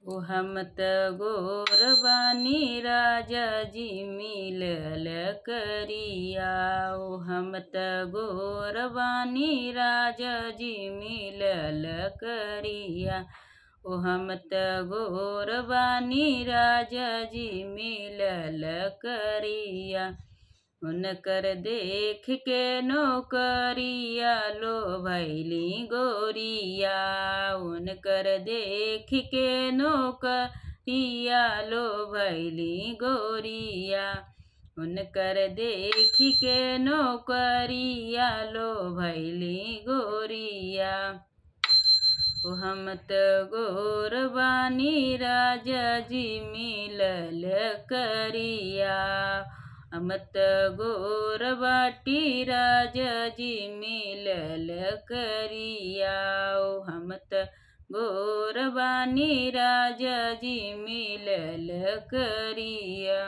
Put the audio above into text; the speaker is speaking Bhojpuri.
ओ हम त गोर बानी राजा जी मिलल करिया। ओ हम त गोर बानी राजा जी मिलल करिया। ओ हम त गोर बानी राजा जी मिलल करिया। उनकर देख के नौकरिया लो भैली गोरिया। उनकर देख के नौकरिया लो भैली गोरिया। उनकर देख के नौकरिया लो भैली गोरिया। ओ हम त गोर बानी राजा जी मिलल करिया। हम त गोर बाटी राजा जी मिलल करिया। ओ हम त गोर बानी राजा जी मिलल करिया।